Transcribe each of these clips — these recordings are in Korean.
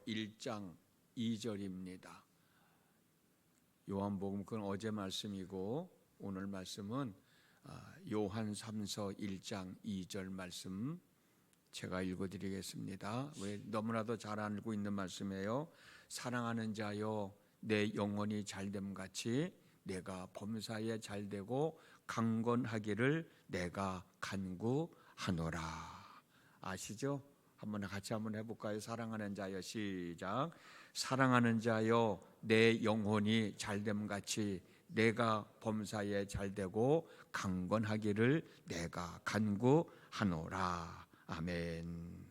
1장 2절입니다. 요한복음 그건 어제 말씀이고 오늘 말씀은 요한 3서 1장 2절 말씀 제가 읽어드리겠습니다. 왜 너무나도 잘 알고 있는 말씀이에요. 사랑하는 자여 내 영혼이 잘됨 같이 내가 범사에 잘되고 강건하기를 내가 간구하노라. 아시죠? 같이 한번 해볼까요? 사랑하는 자여 시작. 사랑하는 자여 내 영혼이 잘됨 같이 내가 범사에 잘되고 강건하기를 내가 간구하노라. 아멘.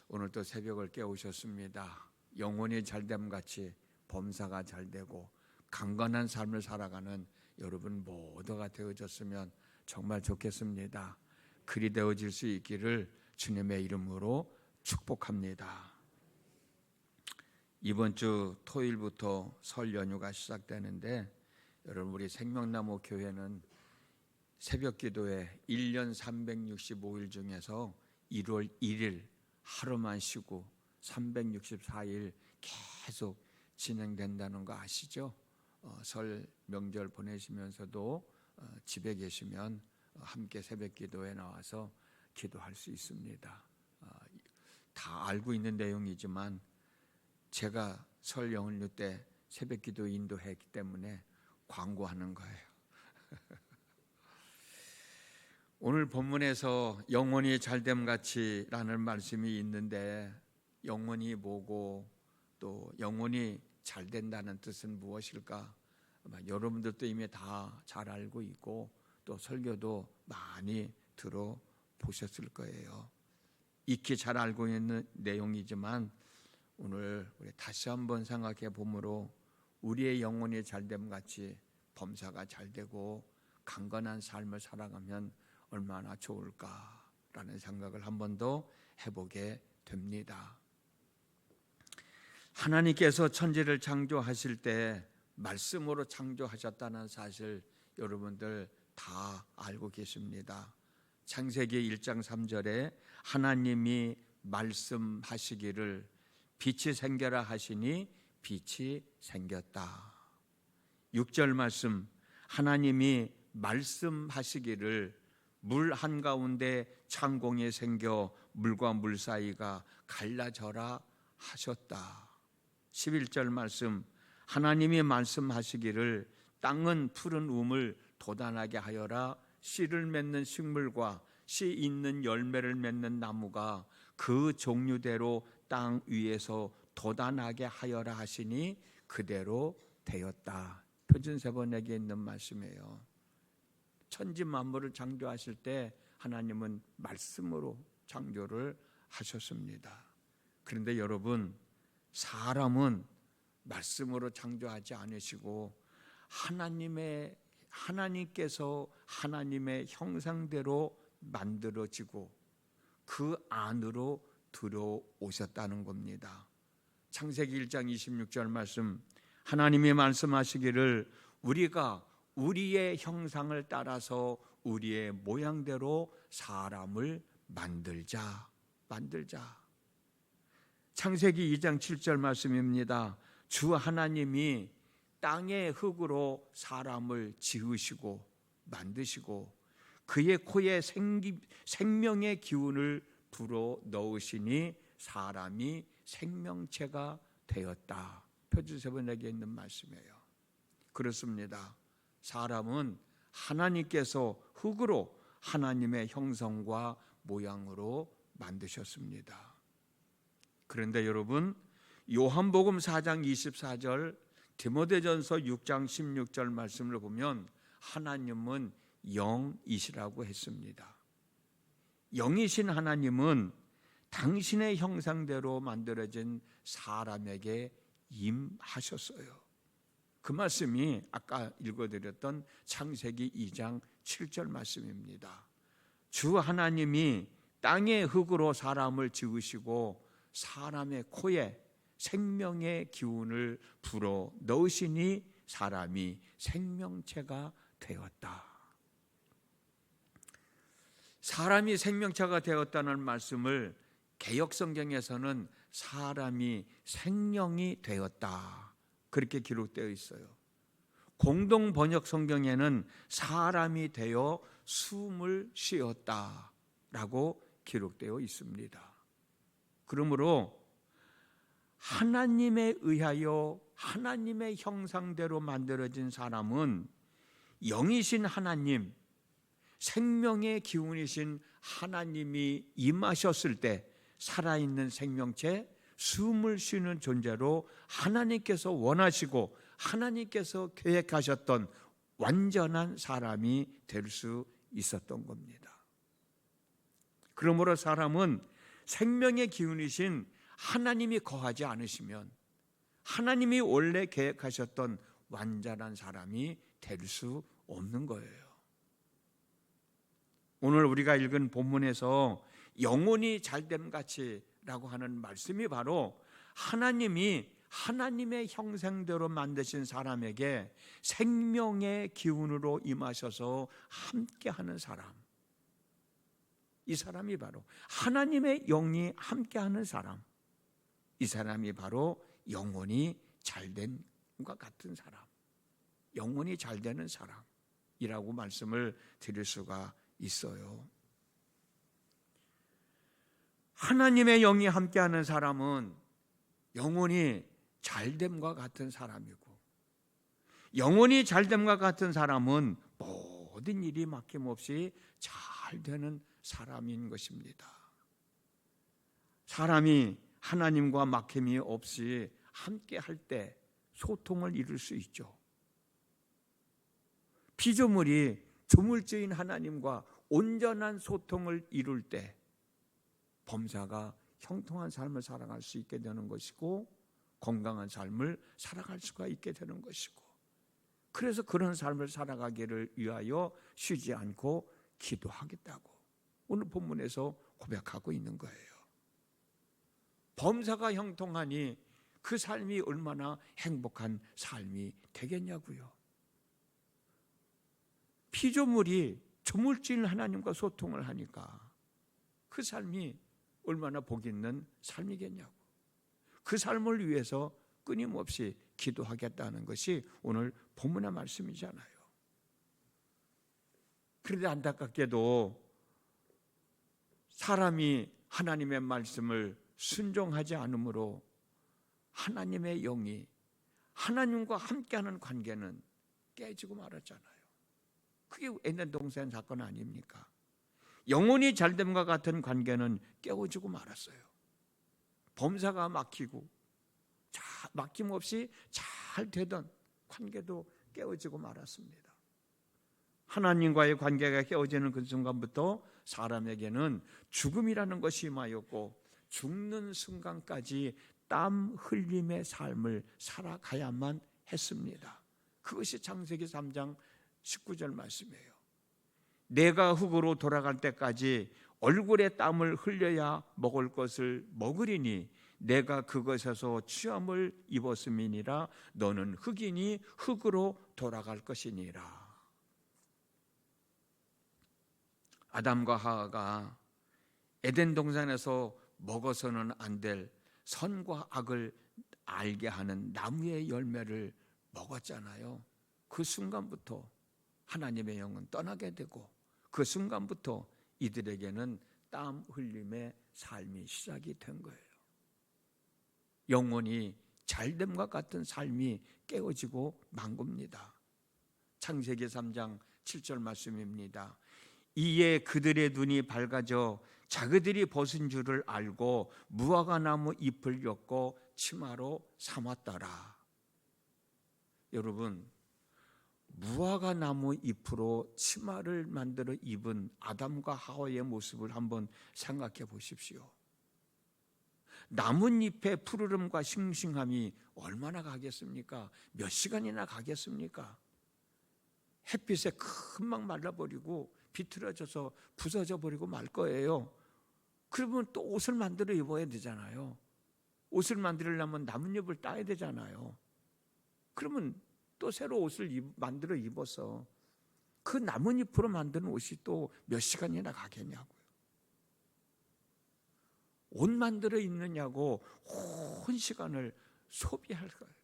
오늘 또 새벽을 깨우셨습니다. 영혼이 잘됨 같이 범사가 잘되고 강건한 삶을 살아가는 여러분 모두가 되어졌으면 정말 좋겠습니다. 그리 되어질 수 있기를 주님의 이름으로 축복합니다. 이번 주 토요일부터 설 연휴가 시작되는데 여러분 우리 생명나무 교회는 새벽 기도회 1년 365일 중에서 1월 1일 하루만 쉬고 364일 계속 진행된다는 거 아시죠? 설 명절 보내시면서도 집에 계시면 함께 새벽 기도에 나와서 기도할 수 있습니다. 다 알고 있는 내용이지만 제가 설 연휴 때 새벽 기도 인도했기 때문에 광고하는 거예요. 오늘 본문에서 영혼이 잘됨 같이라는 말씀이 있는데 영혼이 뭐고 또 영혼이 잘 된다는 뜻은 무엇일까? 아마 여러분들도 이미 다 잘 알고 있고 또 설교도 많이 들어보셨을 거예요. 익히 잘 알고 있는 내용이지만 오늘 우리 다시 한번 생각해 보므로 우리의 영혼이 잘됨 같이 범사가 잘되고 강건한 삶을 살아가면 얼마나 좋을까라는 생각을 한 번 더 해보게 됩니다. 하나님께서 천지를 창조하실 때 말씀으로 창조하셨다는 사실 여러분들 다 알고 계십니다. 창세기 1장 3절에 하나님이 말씀하시기를 빛이 생겨라 하시니 빛이 생겼다. 6절 말씀 하나님이 말씀하시기를 물 한가운데 창공이 생겨 물과 물 사이가 갈라져라 하셨다. 11절 말씀 하나님이 말씀하시기를 땅은 푸른 우물 돋아나게 하여라. 씨를 맺는 식물과 씨 있는 열매를 맺는 나무가 그 종류대로 땅 위에서 돋아나게 하여라 하시니 그대로 되었다. 표준세번역에 있는 말씀이에요. 천지 만물을 창조하실 때 하나님은 말씀으로 창조를 하셨습니다. 그런데 여러분 사람은 말씀으로 창조하지 않으시고 하나님께서 하나님의 형상대로 만들어지고 그 안으로 들어오셨다는 겁니다. 창세기 1장 26절 말씀 하나님이 말씀하시기를 우리가 우리의 형상을 따라서 우리의 모양대로 사람을 만들자. 창세기 2장 7절 말씀입니다. 주 하나님이 땅의 흙으로 사람을 지으시고 만드시고 그의 코에 생명의 기운을 불어 넣으시니 사람이 생명체가 되었다. 표준세번역에 있는 말씀이에요. 그렇습니다. 사람은 하나님께서 흙으로 하나님의 형성과 모양으로 만드셨습니다. 그런데 여러분 요한복음 4장 24절 디모데전서 6장 16절 말씀을 보면 하나님은 영이시라고 했습니다. 영이신 하나님은 당신의 형상대로 만들어진 사람에게 임하셨어요. 그 말씀이 아까 읽어드렸던 창세기 2장 7절 말씀입니다. 주 하나님이 땅의 흙으로 사람을 지으시고 사람의 코에 생명의 기운을 불어 넣으시니 사람이 생명체가 되었다. 사람이 생명체가 되었다는 말씀을 개역성경에서는 사람이 생명이 되었다. 그렇게 기록되어 있어요. 공동 번역 성경에는 사람이 되어 숨을 쉬었다라고 기록되어 있습니다. 그러므로 하나님에 의하여 하나님의 형상대로 만들어진 사람은 영이신 하나님, 생명의 기운이신 하나님이 임하셨을 때 살아있는 생명체, 숨을 쉬는 존재로 하나님께서 원하시고 하나님께서 계획하셨던 완전한 사람이 될 수 있었던 겁니다. 그러므로 사람은 생명의 기운이신 하나님이 거하지 않으시면 하나님이 원래 계획하셨던 완전한 사람이 될 수 없는 거예요. 오늘 우리가 읽은 본문에서 영혼이 잘됨 같이라고 하는 말씀이 바로 하나님이 하나님의 형상대로 만드신 사람에게 생명의 기운으로 임하셔서 함께하는 사람, 이 사람이 바로 하나님의 영이 함께하는 사람, 이 사람이 바로 영혼이 잘됨과 같은 사람, 영혼이 잘 되는 사람이라고 말씀을 드릴 수가 있어요. 하나님의 영이 함께하는 사람은 영혼이 잘됨과 같은 사람이고, 영혼이 잘됨과 같은 사람은 모든 일이 막힘없이 잘 되는 사람인 것입니다. 사람이 하나님과 막힘이 없이 함께 할 때 소통을 이룰 수 있죠. 피조물이 조물주인 하나님과 온전한 소통을 이룰 때 범사가 형통한 삶을 살아갈 수 있게 되는 것이고 건강한 삶을 살아갈 수가 있게 되는 것이고, 그래서 그런 삶을 살아가기를 위하여 쉬지 않고 기도하겠다고 오늘 본문에서 고백하고 있는 거예요. 범사가 형통하니 그 삶이 얼마나 행복한 삶이 되겠냐고요. 피조물이 조물주인 하나님과 소통을 하니까 그 삶이 얼마나 복 있는 삶이겠냐고. 그 삶을 위해서 끊임없이 기도하겠다는 것이 오늘 본문의 말씀이잖아요. 그런데 안타깝게도 사람이 하나님의 말씀을 순종하지 않으므로 하나님의 영이 하나님과 함께하는 관계는 깨지고 말았잖아요. 그게 에덴 동산 사건 아닙니까? 영혼이 잘됨과 같은 관계는 깨어지고 말았어요. 범사가 막히고 막힘없이 잘 되던 관계도 깨어지고 말았습니다. 하나님과의 관계가 깨어지는 그 순간부터 사람에게는 죽음이라는 것이 임하였고 죽는 순간까지 땀 흘림의 삶을 살아가야만 했습니다. 그것이 창세기 3장 19절 말씀이에요. 내가 흙으로 돌아갈 때까지 얼굴에 땀을 흘려야 먹을 것을 먹으리니 내가 그것에서 취함을 입었음이니라. 너는 흙이니 흙으로 돌아갈 것이니라. 아담과 하와가 에덴 동산에서 먹어서는 안 될 선과 악을 알게 하는 나무의 열매를 먹었잖아요. 그 순간부터 하나님의 영은 떠나게 되고 그 순간부터 이들에게는 땀 흘림의 삶이 시작이 된 거예요. 영혼이 잘됨과 같은 삶이 깨어지고 만 겁니다. 창세기 3장 7절 말씀입니다. 이에 그들의 눈이 밝아져 자기들이 벗은 줄을 알고 무화과 나무 잎을 엮고 치마로 삼았더라. 여러분, 무화과 나무 잎으로 치마를 만들어 입은 아담과 하와의 모습을 한번 생각해 보십시오. 나뭇잎의 푸르름과 싱싱함이 얼마나 가겠습니까? 몇 시간이나 가겠습니까? 햇빛에 금방 말라버리고 비틀어져서 부서져 버리고 말 거예요. 그러면 또 옷을 만들어 입어야 되잖아요. 옷을 만들려면 나뭇잎을 따야 되잖아요. 그러면 또 새로 옷을 만들어 입어서 그 나뭇잎으로 만드는 옷이 또 몇 시간이나 가겠냐고요. 옷 만들어 입느냐고 온 시간을 소비할 거예요.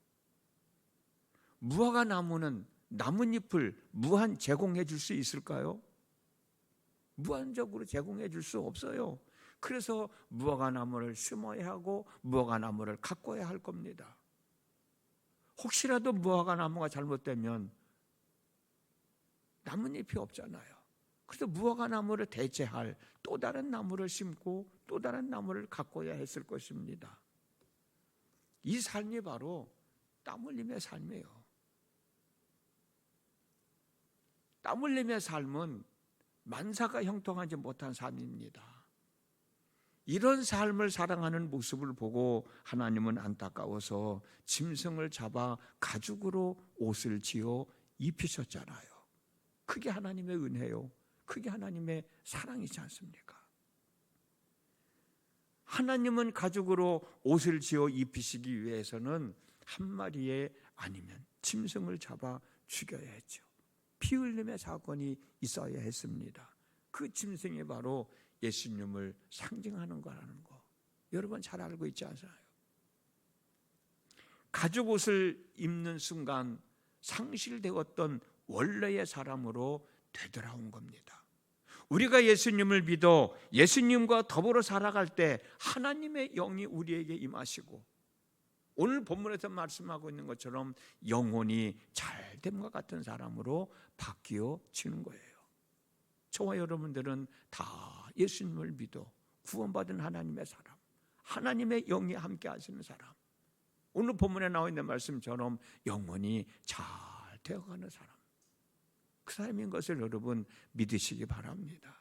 무화과 나무는 나뭇잎을 무한 제공해 줄 수 있을까요? 무한적으로 제공해 줄 수 없어요. 그래서 무화과 나무를 심어야 하고 무화과 나무를 가꿔야 할 겁니다. 혹시라도 무화과 나무가 잘못되면 나뭇잎이 없잖아요. 그래서 무화과 나무를 대체할 또 다른 나무를 심고 또 다른 나무를 가꿔야 했을 것입니다. 이 삶이 바로 땀 흘림의 삶이에요. 땀 흘림의 삶은 만사가 형통하지 못한 삶입니다. 이런 삶을 사랑하는 모습을 보고 하나님은 안타까워서 짐승을 잡아 가죽으로 옷을 지어 입히셨잖아요. 그게 하나님의 은혜요. 그게 하나님의 사랑이지 않습니까? 하나님은 가죽으로 옷을 지어 입히시기 위해서는 한 마리의 아니면 짐승을 잡아 죽여야 했죠. 피 흘림의 사건이 있어야 했습니다. 그 짐승이 바로 예수님을 상징하는 거라는 거 여러분 잘 알고 있지 않아요? 가죽 옷을 입는 순간 상실되었던 원래의 사람으로 되돌아온 겁니다. 우리가 예수님을 믿어 예수님과 더불어 살아갈 때 하나님의 영이 우리에게 임하시고 오늘 본문에서 말씀하고 있는 것처럼 영혼이 잘됨과 같은 사람으로 바뀌어지는 거예요. 저와 여러분들은 다 예수님을 믿어 구원받은 하나님의 사람, 하나님의 영이 함께 하시는 사람, 오늘 본문에 나와 있는 말씀처럼 영혼이 잘 되어가는 사람, 그 사람인 것을 여러분 믿으시기 바랍니다.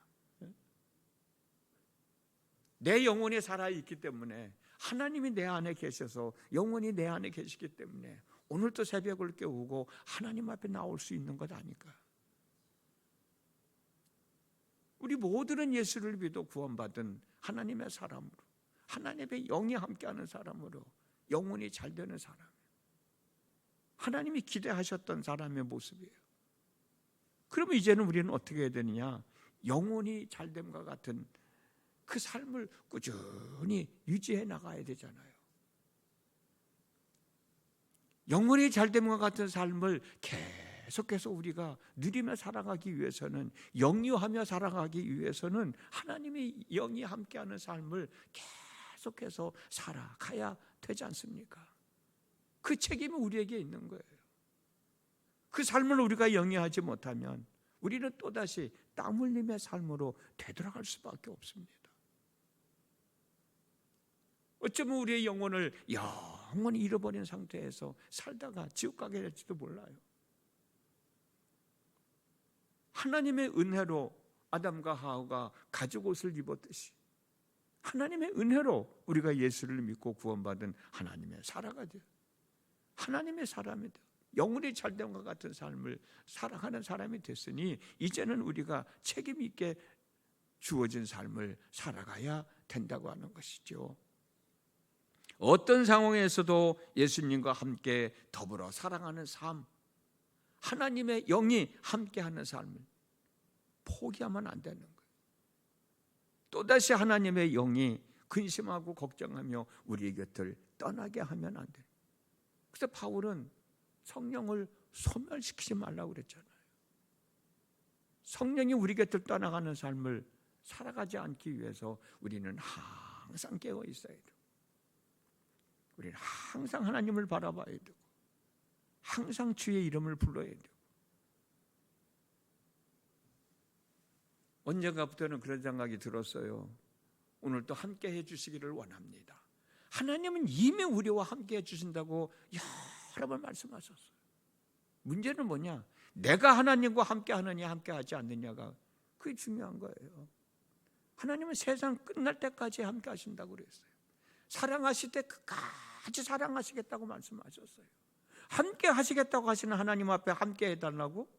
내 영혼이 살아있기 때문에 하나님이 내 안에 계셔서 영혼이 내 안에 계시기 때문에 오늘도 새벽을 깨우고 하나님 앞에 나올 수 있는 것 아닐까? 우리 모두는 예수를 믿어 구원받은 하나님의 사람으로, 하나님의 영이 함께하는 사람으로 영혼이 잘 되는 사람, 하나님이 기대하셨던 사람의 모습이에요. 그러면 이제는 우리는 어떻게 해야 되느냐? 영혼이 잘됨과 같은 그 삶을 꾸준히 유지해 나가야 되잖아요. 영혼이 잘됨과 같은 삶을 계속해서 우리가 누리며 살아가기 위해서는, 영유하며 살아가기 위해서는 하나님의 영이 함께하는 삶을 계속해서 살아가야 되지 않습니까? 그 책임이 우리에게 있는 거예요. 그 삶을 우리가 영위하지 못하면 우리는 또다시 땀 흘림의 삶으로 되돌아갈 수밖에 없습니다. 어쩌면 우리의 영혼을 영원히 잃어버린 상태에서 살다가 지옥 가게 될지도 몰라요. 하나님의 은혜로 아담과 하와가 가죽 옷을 입었듯이 하나님의 은혜로 우리가 예수를 믿고 구원받은 하나님의 살아가 돼요. 하나님의 사람이 돼요. 영혼이 잘됨과 같은 삶을 살아가는 사람이 됐으니 이제는 우리가 책임 있게 주어진 삶을 살아가야 된다고 하는 것이죠. 어떤 상황에서도 예수님과 함께 더불어 살아가는 삶, 하나님의 영이 함께하는 삶을 포기하면 안 되는 거예요. 또다시 하나님의 영이 근심하고 걱정하며 우리의 곁을 떠나게 하면 안 돼요. 그래서 바울은 성령을 소멸시키지 말라고 그랬잖아요. 성령이 우리 곁을 떠나가는 삶을 살아가지 않기 위해서 우리는 항상 깨어 있어야 돼요. 우리는 항상 하나님을 바라봐야 되고 항상 주의 이름을 불러야 되고, 언젠가부터는 그런 생각이 들었어요. 오늘도 함께 해주시기를 원합니다. 하나님은 이미 우리와 함께 해주신다고 여러 번 말씀하셨어요. 문제는 뭐냐? 내가 하나님과 함께 하느냐 함께 하지 않느냐가 그게 중요한 거예요. 하나님은 세상 끝날 때까지 함께 하신다고 그랬어요. 사랑하실 때 끝까지 사랑하시겠다고 말씀하셨어요. 함께 하시겠다고 하시는 하나님 앞에 함께 해달라고?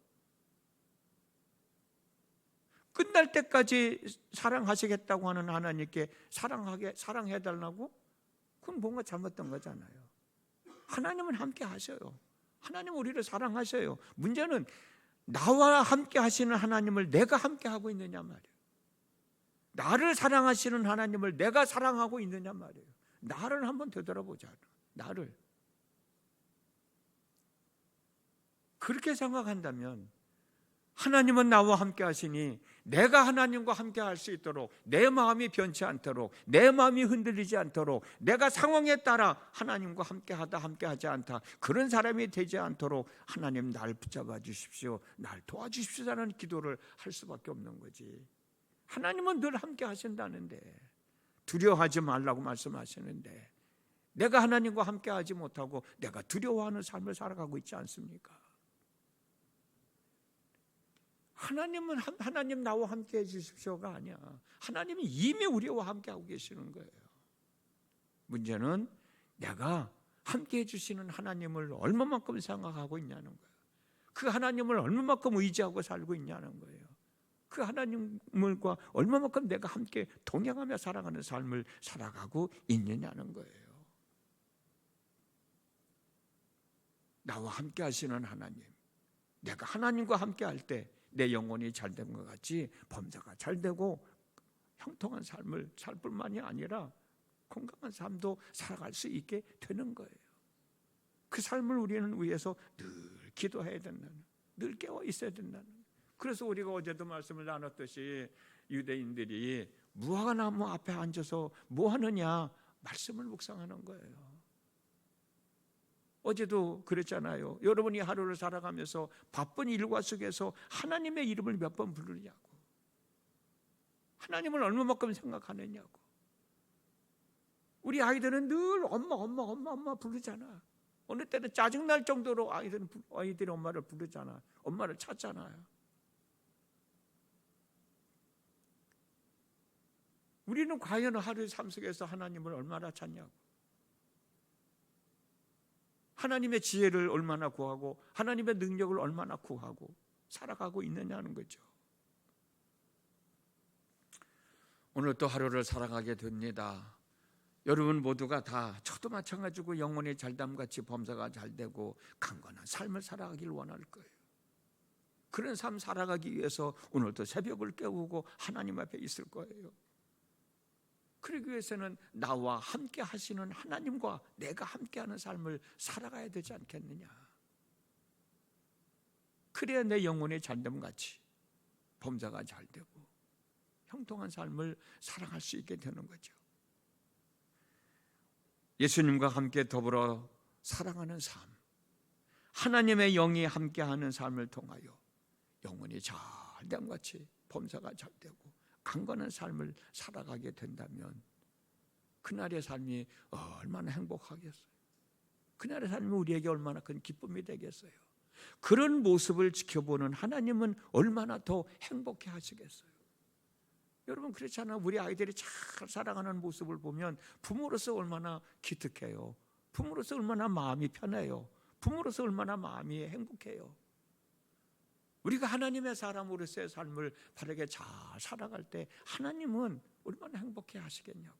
끝날 때까지 사랑하시겠다고 하는 하나님께 사랑해달라고? 그건 뭔가 잘못된 거잖아요. 하나님은 함께 하셔요. 하나님은 우리를 사랑하셔요. 문제는 나와 함께 하시는 하나님을 내가 함께 하고 있느냐 말이에요. 나를 사랑하시는 하나님을 내가 사랑하고 있느냐 말이에요. 나를 한번 되돌아보자. 나를. 그렇게 생각한다면 하나님은 나와 함께 하시니 내가 하나님과 함께 할 수 있도록, 내 마음이 변치 않도록, 내 마음이 흔들리지 않도록, 내가 상황에 따라 하나님과 함께하다 함께하지 않다, 그런 사람이 되지 않도록 하나님 날 붙잡아 주십시오, 날 도와주십시오라는 기도를 할 수밖에 없는 거지. 하나님은 늘 함께 하신다는데, 두려워하지 말라고 말씀하시는데 내가 하나님과 함께하지 못하고 내가 두려워하는 삶을 살아가고 있지 않습니까? 하나님은 하나님 나와 함께 해주십시오가 아니야. 하나님이 이미 우리와 함께하고 계시는 거예요. 문제는 내가 함께 해주시는 하나님을 얼마만큼 생각하고 있냐는 거예요. 그 하나님을 얼마만큼 의지하고 살고 있냐는 거예요. 그 하나님과 얼마만큼 내가 함께 동행하며 살아가는 삶을 살아가고 있느냐는 거예요. 나와 함께 하시는 하나님, 내가 하나님과 함께 할 때 내 영혼이 잘된 것 같이 범사가 잘되고 형통한 삶을 살 뿐만이 아니라 건강한 삶도 살아갈 수 있게 되는 거예요. 그 삶을 우리는 위해서 늘 기도해야 된다는, 늘 깨어 있어야 된다는. 그래서 우리가 어제도 말씀을 나눴듯이 유대인들이 무화과나무 앞에 앉아서 뭐 하느냐, 말씀을 묵상하는 거예요. 어제도 그랬잖아요. 여러분이 하루를 살아가면서 바쁜 일과 속에서 하나님의 이름을 몇 번 부르냐고, 하나님을 얼마만큼 생각하느냐고. 우리 아이들은 늘 엄마 부르잖아. 어느 때는 짜증날 정도로 아이들이 엄마를 부르잖아. 엄마를 찾잖아요. 우리는 과연 하루의 삶 속에서 하나님을 얼마나 찾냐고, 하나님의 지혜를 얼마나 구하고 하나님의 능력을 얼마나 구하고 살아가고 있느냐는 거죠. 오늘 또 하루를 살아가게 됩니다. 여러분 모두가 다 저도 마찬가지고 영혼의 잘됨같이 범사가 잘되고 강건한 삶을 살아가길 원할 거예요. 그런 삶 살아가기 위해서 오늘도 새벽을 깨우고 하나님 앞에 있을 거예요. 그러기 위해서는 나와 함께 하시는 하나님과 내가 함께하는 삶을 살아가야 되지 않겠느냐. 그래야 내 영혼의 잘됨같이 범사가 잘되고 형통한 삶을 살아갈 수 있게 되는 거죠. 예수님과 함께 더불어 살아가는 삶, 하나님의 영이 함께하는 삶을 통하여 영혼이 잘됨같이 범사가 잘되고 강건한 삶을 살아가게 된다면 그날의 삶이 얼마나 행복하겠어요. 그날의 삶이 우리에게 얼마나 큰 기쁨이 되겠어요. 그런 모습을 지켜보는 하나님은 얼마나 더 행복해 하시겠어요. 여러분 그렇잖아요. 우리 아이들이 잘 살아가는 모습을 보면 부모로서 얼마나 기특해요. 부모로서 얼마나 마음이 편해요. 부모로서 얼마나 마음이 행복해요. 우리가 하나님의 사람으로서의 삶을 바르게 잘 살아갈 때 하나님은 얼마나 행복해 하시겠냐고.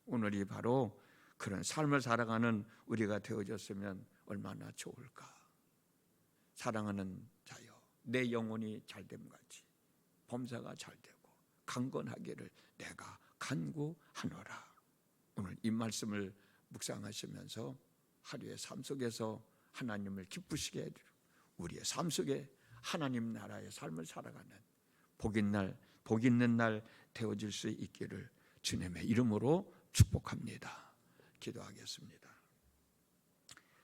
오늘이 바로 그런 삶을 살아가는 우리가 되어졌으면 얼마나 좋을까. 사랑하는 자여, 내 영혼이 잘됨같이 범사가 잘되고 강건하기를 내가 간구하노라. 오늘 이 말씀을 묵상하시면서 하루의 삶 속에서 하나님을 기쁘시게 해드리고 우리의 삶 속에 하나님 나라의 삶을 살아가는 복 있는 날 되어질 수 있기를 주님의 이름으로 축복합니다. 기도하겠습니다.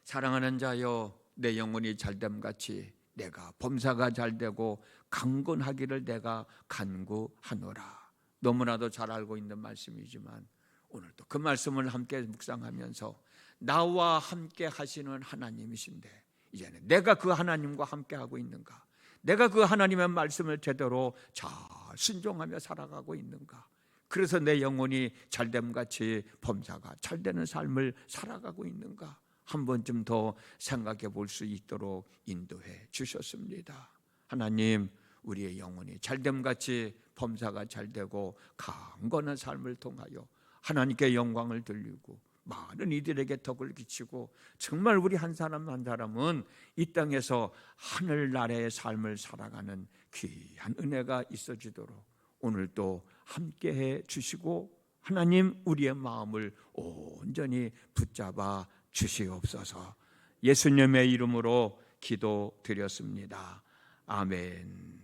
사랑하는 자여, 내 영혼이 잘됨같이 내가 범사가 잘되고 강건하기를 내가 간구하노라. 너무나도 잘 알고 있는 말씀이지만 오늘도 그 말씀을 함께 묵상하면서 나와 함께 하시는 하나님이신데 이제는 내가 그 하나님과 함께하고 있는가? 내가 그 하나님의 말씀을 제대로 잘 순종하며 살아가고 있는가? 그래서 내 영혼이 잘됨같이 범사가 잘되는 삶을 살아가고 있는가? 한 번쯤 더 생각해 볼 수 있도록 인도해 주셨습니다. 하나님, 우리의 영혼이 잘됨같이 범사가 잘되고 강건한 삶을 통하여 하나님께 영광을 돌리고 많은 이들에게 덕을 끼치고 정말 우리 한 사람 한 사람은 이 땅에서 하늘나라의 삶을 살아가는 귀한 은혜가 있어지도록 오늘도 함께해 주시고 하나님 우리의 마음을 온전히 붙잡아 주시옵소서. 예수님의 이름으로 기도드렸습니다. 아멘.